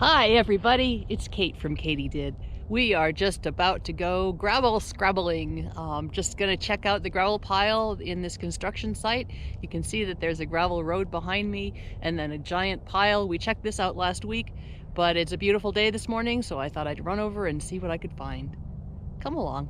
Hi everybody, it's Kate from Katydid. We are just about to go gravel scrabbling. Just gonna check out the gravel pile in this construction site. You can see that there's a gravel road behind me and then a giant pile. We checked this out last week, but it's a beautiful day this morning, so I thought I'd run over and see what I could find. Come along.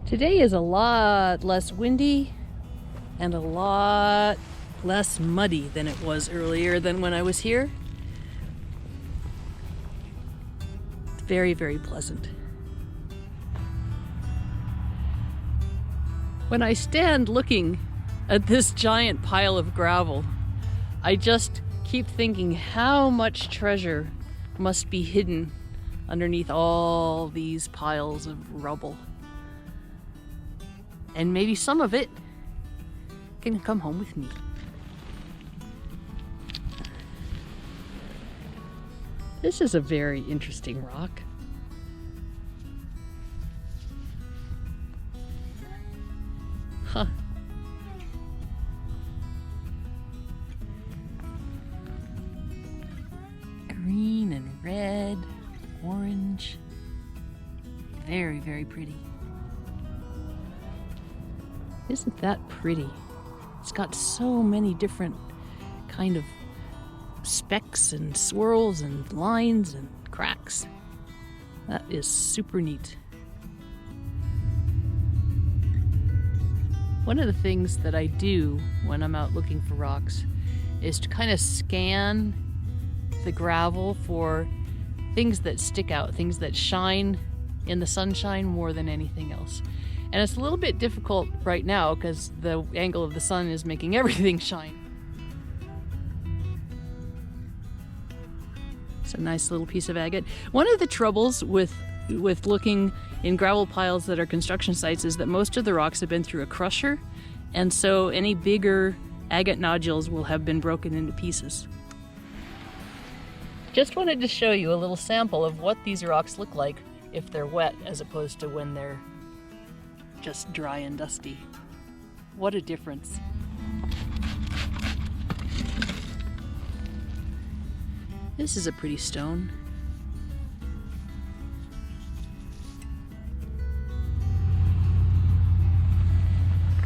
Today is a lot less windy and a lot less muddy than it was earlier than when I was here. It's very, very pleasant. When I stand looking at this giant pile of gravel, I just keep thinking how much treasure must be hidden underneath all these piles of rubble. And maybe some of it can come home with me. This is a very interesting rock. Huh. Green and red, orange. Very, very pretty. Isn't that pretty? It's got so many different kind of specks and swirls and lines and cracks. That is super neat. One of the things that I do when I'm out looking for rocks is to kind of scan the gravel for things that stick out, things that shine in the sunshine more than anything else. And it's a little bit difficult right now because the angle of the sun is making everything shine. It's a nice little piece of agate. One of the troubles with looking in gravel piles that are construction sites is that most of the rocks have been through a crusher, and so any bigger agate nodules will have been broken into pieces. Just wanted to show you a little sample of what these rocks look like if they're wet as opposed to when they're just dry and dusty. What a difference. This is a pretty stone.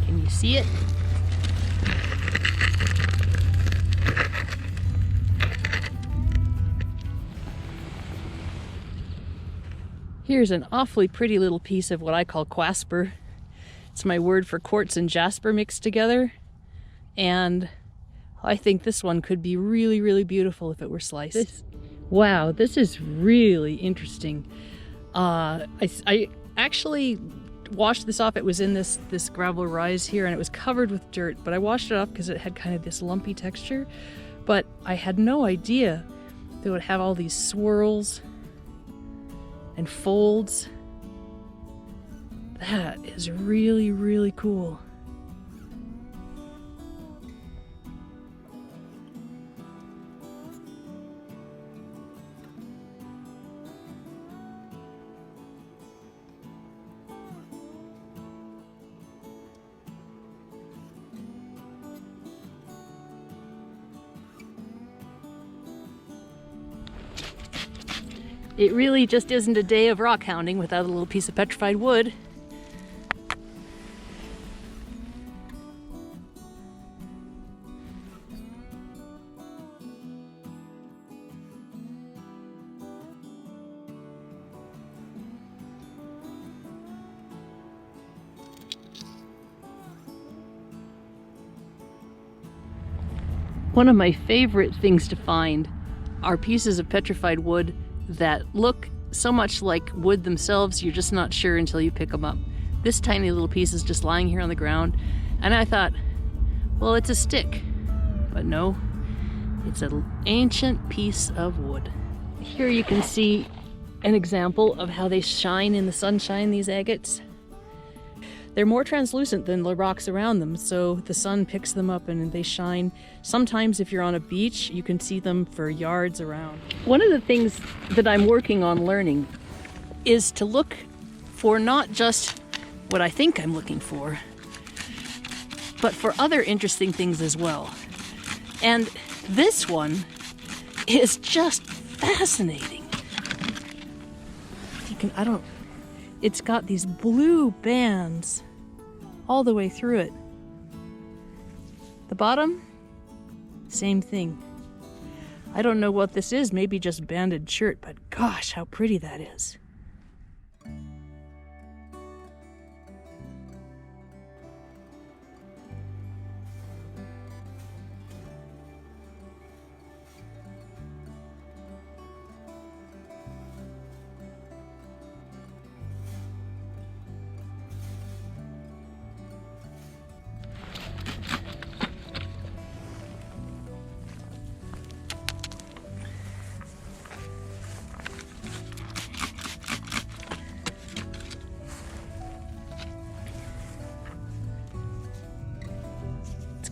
Can you see it? Here's an awfully pretty little piece of what I call jasper. It's my word for quartz and jasper mixed together, and I think this one could be really, really beautiful if it were sliced. Wow, this is really interesting. I actually washed this off. It was in this gravel rise here, and it was covered with dirt, but I washed it off because it had kind of this lumpy texture, but I had no idea that it would have all these swirls and folds. That is really, really cool. It really just isn't a day of rock hounding without a little piece of petrified wood. One of my favorite things to find are pieces of petrified wood that look so much like wood themselves, you're just not sure until you pick them up. This tiny little piece is just lying here on the ground, and I thought, well, it's a stick. But no, it's an ancient piece of wood. Here you can see an example of how they shine in the sunshine, these agates. They're more translucent than the rocks around them, so the sun picks them up and they shine. Sometimes if you're on a beach, you can see them for yards around. One of the things that I'm working on learning is to look for not just what I think I'm looking for, but for other interesting things as well. And this one is just fascinating. It's got these blue bands all the way through it. The bottom, same thing. I don't know what this is, maybe just banded shirt, but gosh, how pretty that is.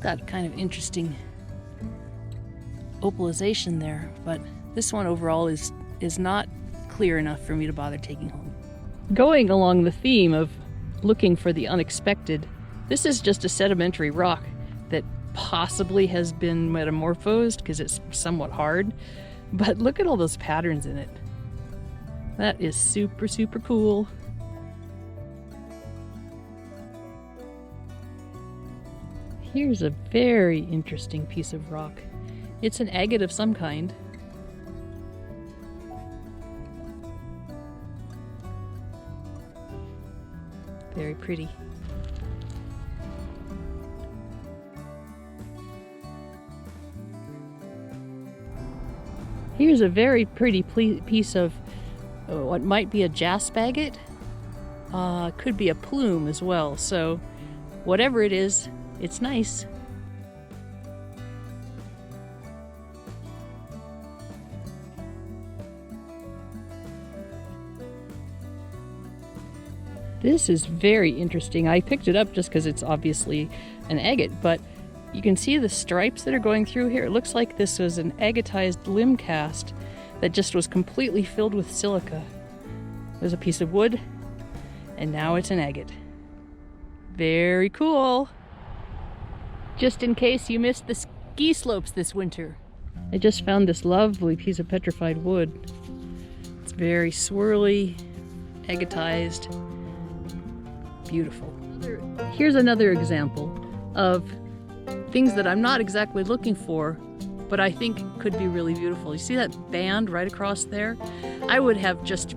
Got kind of interesting opalization there, but this one overall is not clear enough for me to bother taking home. Going along the theme of looking for the unexpected, this is just a sedimentary rock that possibly has been metamorphosed because it's somewhat hard, but look at all those patterns in it. That is super, super cool. Here's a very interesting piece of rock. It's an agate of some kind. Very pretty. Here's a very pretty piece of what might be a jasper agate. Could be a plume as well. So whatever it is, it's nice. This is very interesting. I picked it up just because it's obviously an agate, but you can see the stripes that are going through here. It looks like this was an agatized limb cast that just was completely filled with silica. There's a piece of wood, and now it's an agate. Very cool. Just in case you missed the ski slopes this winter, I just found this lovely piece of petrified wood. It's very swirly, agatized, beautiful. Here's another example of things that I'm not exactly looking for, but I think could be really beautiful. You see that band right across there? I would have just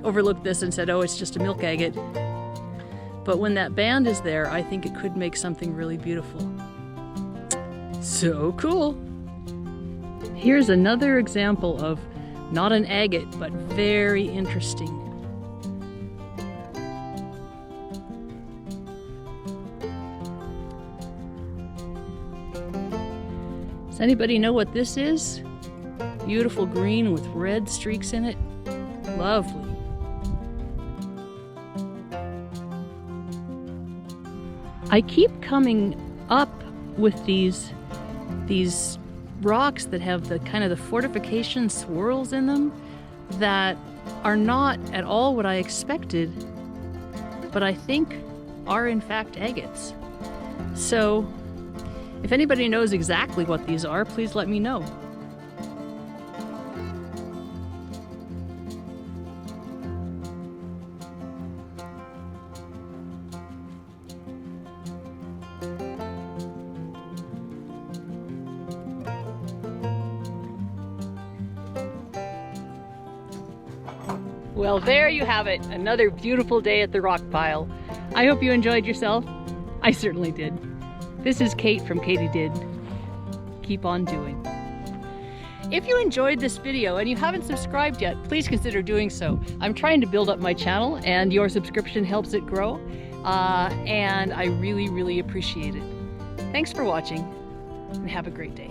overlooked this and said, oh, it's just a milk agate. But when that band is there, I think it could make something really beautiful. So cool! Here's another example of not an agate, but very interesting. Does anybody know what this is? Beautiful green with red streaks in it. Lovely. I keep coming up with these rocks that have the kind of the fortification swirls in them that are not at all what I expected, but I think are in fact agates. So if anybody knows exactly what these are, please let me know. Well, there you have it. Another beautiful day at the rock pile. I hope you enjoyed yourself. I certainly did. This is Kate from Katie Did. Keep on doing. If you enjoyed this video and you haven't subscribed yet, please consider doing so. I'm trying to build up my channel and your subscription helps it grow. And I really, really appreciate it. Thanks for watching and have a great day.